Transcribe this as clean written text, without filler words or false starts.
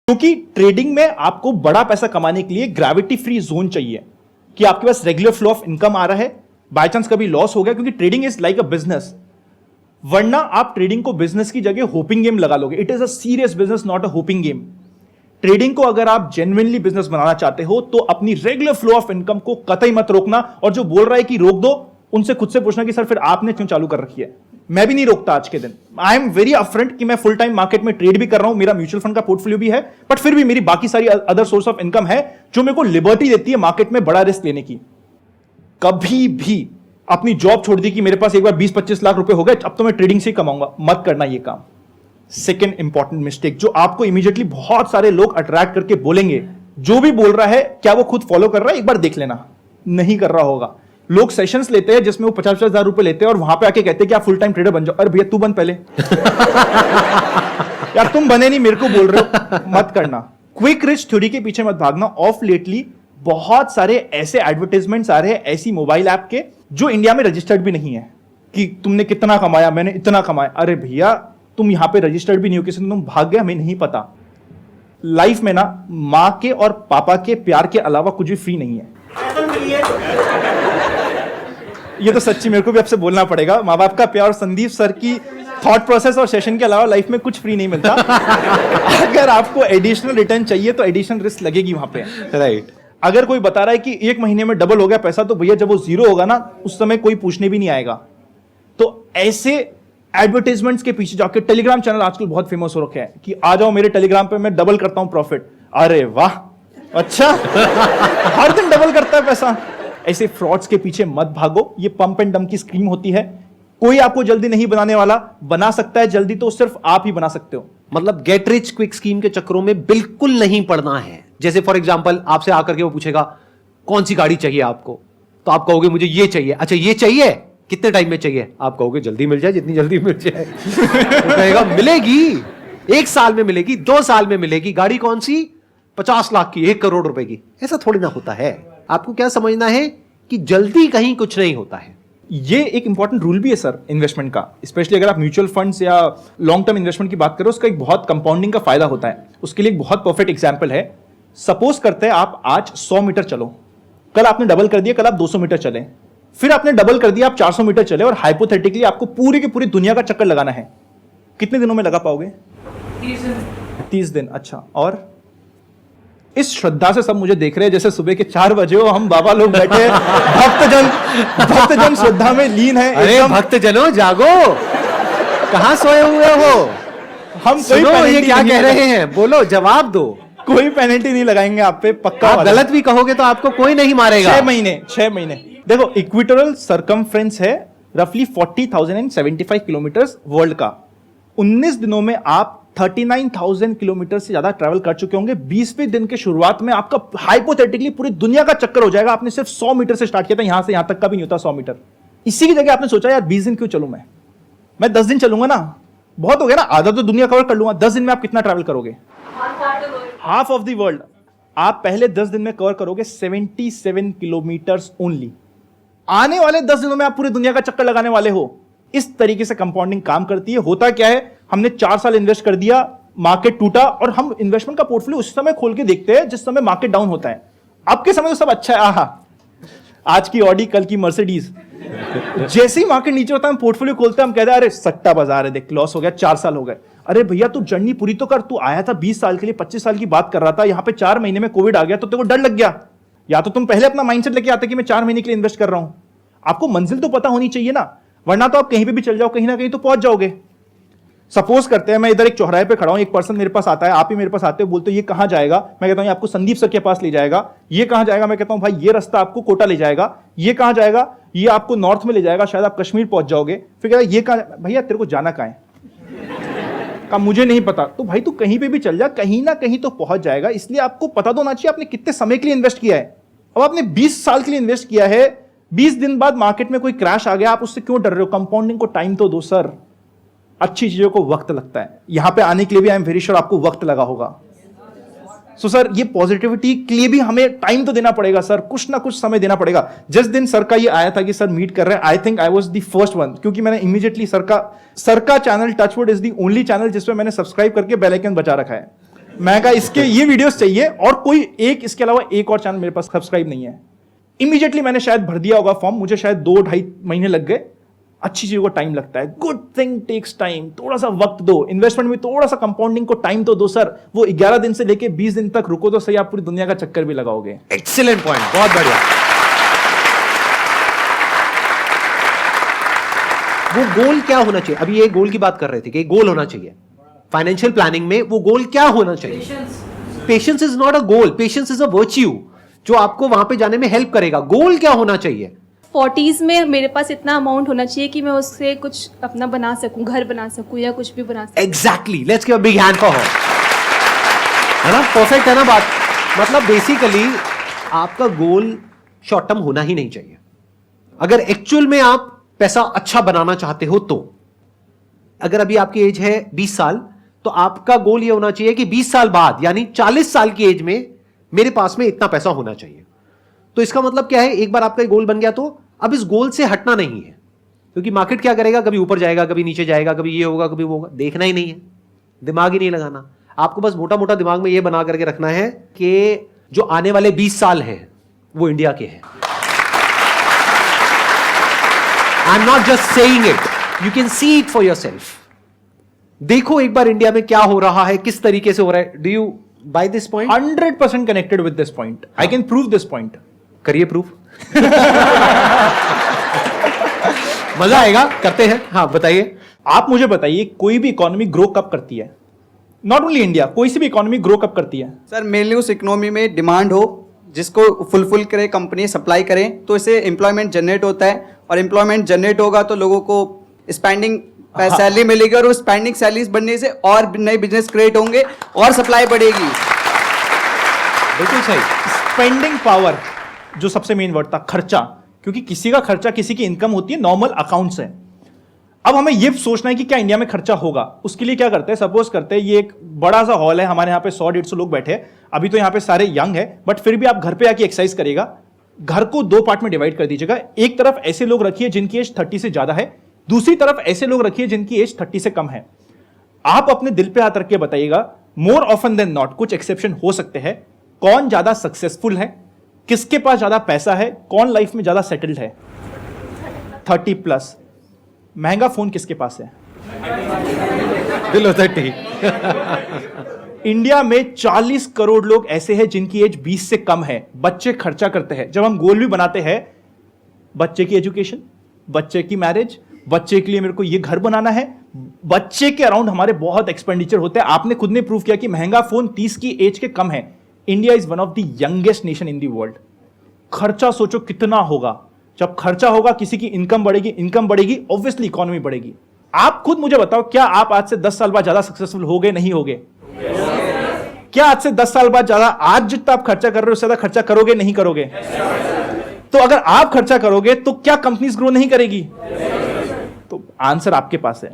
क्योंकि ट्रेडिंग में आपको बड़ा पैसा कमाने के लिए ग्रेविटी फ्री जोन चाहिए कि आपके पास रेगुलर फ्लो ऑफ इनकम आ रहा है, बाय चांस कभी लॉस हो गया, क्योंकि trading is like a business. वरना आप ट्रेडिंग को बिजनेस की जगह होपिंग गेम लगा लोगे। It is a serious business, not a hopping game. Trading को अगर आप जेन्युइनली बिजनेस बनाना चाहते हो तो अपनी रेगुलर फ्लो ऑफ इनकम को कतई मत रोकना, और जो बोल रहा है कि रोक दो उनसे खुद से पूछना कि सर फिर आपने क्यों चालू कर रखी है। मैं भी नहीं रोकता आज के दिन। आई एम वेरी अपफ्रंट कि मैं फुल टाइम मार्केट में ट्रेड भी कर रहा हूं, मेरा म्यूचुअल फंड का पोर्टफोलियो भी है, बट फिर भी मेरी बाकी सारी अदर सोर्स ऑफ इनकम है जो मेरे को लिबर्टी देती है मार्केट में बड़ा रिस्क लेने की। कभी भी अपनी जॉब छोड़ दी कि मेरे पास एक बार 20-25 लाख रुपए हो गए, अब तो मैं ट्रेडिंग से ही कमाऊंगा, मत करना ये काम। सेकेंड इंपॉर्टेंट मिस्टेक जो आपको इमीडिएटली बहुत सारे लोग अट्रैक्ट करके बोलेंगे, जो भी बोल रहा है क्या वो खुद फॉलो कर रहा है, एक बार देख लेना। नहीं कर रहा होगा। लोग सेशंस लेते हैं जिसमें वो 50-50 हजार रुपए लेते हैं और वहां पे आके कहते हैं कि आप फुल टाइम ट्रेडर बन जाओ। अरे भैया तू बन पहले। यार तुम बने नहीं, मेरे को बोल रहे हो, मत करना। क्विक रिच थ्योरी के पीछे मत भागना। ऑफ लेटली बहुत सारे ऐसे एडवर्टाइजमेंट्स आ रहे हैं ऐसी मोबाइल ऐप के जो इंडिया में रजिस्टर्ड भी नहीं है कि तुमने कितना कमाया, मैंने इतना कमाया। अरे भैया तुम यहां पे रजिस्टर्ड भी नहीं हो, किसी ने तुम भाग गया, हमें नहीं पता। लाइफ में ना मां के और पापा के प्यार के अलावा कुछ भी फ्री नहीं है। ये तो सच्ची मेरे को भी आपसे बोलना पड़ेगा। माँ बाप का प्यार और संदीप सर की थॉट प्रोसेस और सेशन के अलावा लाइफ में कुछ फ्री नहीं मिलता। अगर आपको एडिशनल रिटर्न चाहिए तो एडिशनल रिस्क लगेगी वहां पे, राइट। अगर कोई बता रहा है कि 1 महीने में डबल हो गया पैसा, तो भैया जब वो 0 होगा ना उस समय कोई पूछने भी नहीं आएगा। तो ऐसे एडवर्टाइजमेंट्स के पीछे जाके टेलीग्राम चैनल आजकल बहुत फेमस हो रखे हैं कि आ जाओ मेरे टेलीग्राम पे, मैं डबल करता हूं प्रॉफिट। अरे वाह, अच्छा। हर दिन डबल करता है पैसा। ऐसे फ्रॉड्स के पीछे मत भागो। ये पंप एंड डंप की स्कीम होती है। कोई आपको जल्दी नहीं बनाने वाला, बना सकता है जल्दी तो सिर्फ आप ही बना सकते हो। मतलब गेट रिच क्विक स्कीम के चक्करों में बिल्कुल नहीं पड़ना है। जैसे फॉर एग्जांपल आपसे आकर के वो पूछेगा कौन सी गाड़ी चाहिए आपको, तो आप कहोगे मुझे ये चाहिए। अच्छा ये चाहिए, कितने टाइम में चाहिए? आप कहोगे जल्दी मिल जाए, जितनी जल्दी मिल जाए। तो कहेगा मिलेगी, 1 साल में मिलेगी, 2 साल में मिलेगी। गाड़ी कौन सी? 50 लाख की, 1 करोड़ रुपए की। ऐसा थोड़ी ना होता है। आपको क्या समझना है कि जल्दी कहीं कुछ नहीं होता है। ये एक इंपॉर्टेंट रूल भी है सर इन्वेस्टमेंट का, स्पेशली अगर आप म्यूचुअल फंड्स या लॉन्ग टर्म इन्वेस्टमेंट की बात करो, उसका एक बहुत कंपाउंडिंग का फायदा होता है। उसके लिए एक बहुत परफेक्ट एग्जांपल है। सपोज करते हैं आप आज 100 मीटर चलो, कल आपने डबल कर दिया, कल आप 200 मीटर चले, फिर आपने डबल कर दिया, आप 400 मीटर चले, और हाइपोथेटिकली आपको पूरी की पूरी दुनिया का चक्कर लगाना है। कितने दिनों में लगा पाओगे? 30 दिन। अच्छा, और इस श्रद्धा से सब मुझे देख रहे हैं जैसे सुबह के 4 बजे हो, हम बाबा लोग बैठे भक्तजन श्रद्धा में लीन है। अरे भक्तजनों जागो, कहां सोए हुए हो? हम कोई ये क्या कह रहे हैं, बोलो, जवाब दो। कोई पेनल्टी नहीं लगाएंगे आप पे, पक्का। आप गलत भी कहोगे तो आपको कोई नहीं मारेगा। 6 महीने। देखो इक्वेटोरियल सर्कमफ्रेंस है रफली 40,075 किलोमीटर वर्ल्ड का। 19 दिनों में आप 39,000 किलोमीटर से ज्यादा ट्रैवल कर चुके होंगे। 20वें दिन के शुरुआत में आपका हाइपोथेटिकली पूरी दुनिया का चक्कर हो जाएगा। आपने सिर्फ 100 मीटर से स्टार्ट किया था, यहां से यहां तक का भी नहीं होता 100 मीटर। इसी की जगह आपने सोचा यार 20 दिन क्यों चलूं, मैं 10 दिन चलूंगा ना, बहुत हो गया ना, आधा तो दुनिया कवर कर लूंगा। 10 दिन में आप कितना ट्रैवल करोगे? Half of the world. आप पहले 10 दिन में कवर करोगे 77 किलोमीटर्स ओनली। आने वाले 10 दिनों में आप पूरी दुनिया का चक्कर लगाने वाले हो। इस तरीके से कंपाउंडिंग काम करती है। होता क्या है, हमने 4 साल इन्वेस्ट कर दिया, मार्केट टूटा, और हम इन्वेस्टमेंट का पोर्टफोलियो उस समय खोल के देखते हैं जिस समय मार्केट डाउन होता है। आपके समय तो सब अच्छा है, आहा, आज की ऑडी, कल की मर्सिडीज। जैसे ही मार्केट नीचे होता है हम पोर्टफोलियो खोलते हैं, हम कहते हैं अरे सट्टा बाजार है, देख लॉस हो गया, 4 साल हो गए। अरे भैया तू जर्नी पूरी तो कर, तू आया था 20 साल के लिए, 25 साल की बात कर रहा था, यहां पे 4 महीने में कोविड आ गया तो तेरे को डर लग गया। या तो तुम पहले अपना माइंडसेट लेके आते कि मैं 4 महीने के लिए इन्वेस्ट कर रहा हूं। आपको मंजिल तो पता होनी चाहिए ना, वरना तो आप कहीं पे भी चल जाओ, कहीं ना कहीं तो पहुंच जाओगे। सपोज करते हैं मैं इधर एक चौराहे पे खड़ा हूं, एक पर्सन मेरे पास आता है, आप ही मेरे पास आते हो, बोलते हो ये कहां जाएगा, मैं कहता हूं आपको संदीप सर के पास ले जाएगा। ये कहां जाएगा, मैं कहता हूं भाई ये रास्ता आपको कोटा ले जाएगा। ये कहां जाएगा, ये आपको नॉर्थ में ले जाएगा, शायद आप कश्मीर पहुंच जाओगे। फिर कहता ये कहां, भैया तेरे को जाना कहां है? कहा मुझे नहीं पता। तो भाई तू कहीं पे भी चल जा, कहीं ना कहीं तो पहुंच जाएगा। इसलिए आपको पता तो होना चाहिए आपने कितने समय के लिए इन्वेस्ट किया है। अब आपने 20 साल के लिए इन्वेस्ट किया है, 20 दिन बाद मार्केट में कोई क्रैश आ गया, आप उससे क्यों डर रहे हो? कंपाउंडिंग को टाइम तो दो सर। अच्छी चीजों को वक्त लगता है। यहां पे आने के लिए भी आई एम वेरी श्योर आपको वक्त लगा होगा। सो सर ये पॉजिटिविटी के लिए भी हमें टाइम तो देना पड़ेगा सर, कुछ ना कुछ समय देना पड़ेगा। जिस दिन सर का ये आया था कि सर मीट कर रहे हैं, I think I was the first one, क्योंकि मैंने इमीडिएटली सर का channel touchwood is the only channel जिसमें मैंने सब्सक्राइब करके बेल आइकन बचा रखा है। मैं कहा इसके ये वीडियोस चाहिए और कोई एक इसके अलावा एक और चैनल मेरे पास सब्सक्राइब नहीं है। इमीडिएटली मैंने शायद भर दिया होगा फॉर्म, मुझे शायद 2-2.5 महीने लग गए। अच्छी चीजों को टाइम लगता है, गुड थिंग टेक्स टाइम, थोड़ा सा वक्त दो, इन्वेस्टमेंट में थोड़ा सा कंपाउंडिंग को टाइम तो दो सर। वो 11 दिन से लेके 20 दिन तक रुको तो सही, आप पूरी दुनिया का चक्कर भी लगाओगे। एक्सीलेंट पॉइंट, बहुत बढ़िया। वो गोल क्या होना चाहिए? अभी ये गोल की बात कर रहे थे कि गोल होना चाहिए फाइनेंशियल प्लानिंग में। वो गोल क्या होना चाहिए? Patience is not a goal, patience is a virtue जो आपको वहां पे जाने में हेल्प करेगा। गोल क्या होना चाहिए? 40s में मेरे पास इतना अमाउंट होना चाहिए कि मैं उससे कुछ अपना बना सकूं, घर बना सकूं या कुछ भी बना सकूं। Exactly, let's give a big hand for her. है ना, परफेक्ट है ना बात? मतलब बेसिकली आपका गोल शॉर्ट टर्म होना ही नहीं चाहिए। अगर एक्चुअल में आप पैसा अच्छा बनाना चाहते हो तो अगर अभी आपकी एज है 20 साल तो आपका गोल ये होना चाहिए कि 20 साल बाद यानी 40 साल की एज में मेरे पास में इतना पैसा होना चाहिए। तो इसका मतलब क्या है? एक बार आपका गोल बन गया तो अब इस गोल से हटना नहीं है, क्योंकि मार्केट क्या करेगा, कभी ऊपर जाएगा, कभी नीचे जाएगा, कभी ये होगा, कभी वो होगा, देखना ही नहीं है, दिमाग ही नहीं लगाना। आपको बस मोटा मोटा दिमाग में ये बना करके रखना है कि जो आने वाले 20 साल हैं वो इंडिया के हैं। I am not just saying it, you can see it for yourself. देखो एक बार इंडिया में क्या हो रहा है, किस तरीके से हो रहा है। Do you buy this point? 100% connected with this point. I can prove this point. करिए प्रूफ। मजा आएगा, करते हैं। हाँ बताइए। आप मुझे बताइए कोई भी इकोनॉमी ग्रो कब करती है? नॉट ओनली इंडिया, कोई सी भी इकोनॉमी ग्रो कब करती है? सर मेनली उस इकोनॉमी में डिमांड हो जिसको फुलफिल करे, कंपनी सप्लाई करें, तो इससे एम्प्लॉयमेंट जनरेट होता है और एम्प्लॉयमेंट जनरेट होगा तो लोगों को स्पेंडिंग सैलरी मिलेगी और उस स्पेंडिंग सैलरीज बनने से और नए बिजनेस क्रिएट होंगे और सप्लाई बढ़ेगी। बिल्कुल सही। स्पेंडिंग पावर जो सबसे मेन वर्ड था, खर्चा, क्योंकि किसी का खर्चा किसी की इनकम होती है, नॉर्मल अकाउंट से। अब हमें यह सोचना है कि क्या इंडिया में खर्चा होगा। उसके लिए क्या करते हैं, सपोज करते हैं ये एक बड़ा सा हॉल है, हमारे यहाँ पे 100-150 लोग बैठे हैं। अभी तो यहाँ पे सारे यंग है, बट फिर भी आप घर पे आके एक्सरसाइज करेगा। घर को 2 पार्ट में डिवाइड कर दीजिएगा। एक तरफ ऐसे लोग रखिए जिनकी एज 30 से ज्यादा है, दूसरी तरफ ऐसे लोग रखिए जिनकी एज 30 से कम है। आप अपने दिल पे हाथ रख के बताइएगा, मोर ऑफन देन नॉट, कुछ एक्सेप्शन हो सकते हैं, कौन ज्यादा सक्सेसफुल है, किसके पास ज्यादा पैसा है, कौन लाइफ में ज्यादा सेटल्ड है। 30+। महंगा फोन किसके पास है? बिलो 30। इंडिया में 40 करोड़ लोग ऐसे हैं जिनकी एज 20 से कम है। बच्चे खर्चा करते हैं। जब हम गोल भी बनाते हैं, बच्चे की एजुकेशन, बच्चे की मैरिज, बच्चे के लिए मेरे को ये घर बनाना है, बच्चे के अराउंड हमारे बहुत एक्सपेंडिचर होते हैं। आपने खुद ने प्रूव किया कि महंगा फोन 30 की एज के कम है। India is one of the youngest nation in the world. खर्चा सोचो कितना होगा। जब खर्चा होगा किसी की इनकम बढ़ेगी, ऑब्वियसली इकोनॉमी बढ़ेगी। आप खुद मुझे बताओ, क्या आप आज से 10 साल बाद ज्यादा सक्सेसफुल होगे, नहीं होगे? क्या आज से 10 साल बाद ज्यादा, आज जितना आप खर्चा कर रहे हो उससे ज्यादा खर्चा करोगे, नहीं करोगे? तो अगर आप खर्चा करोगे तो क्या कंपनीज ग्रो नहीं करेगी? तो आंसर आपके पास है।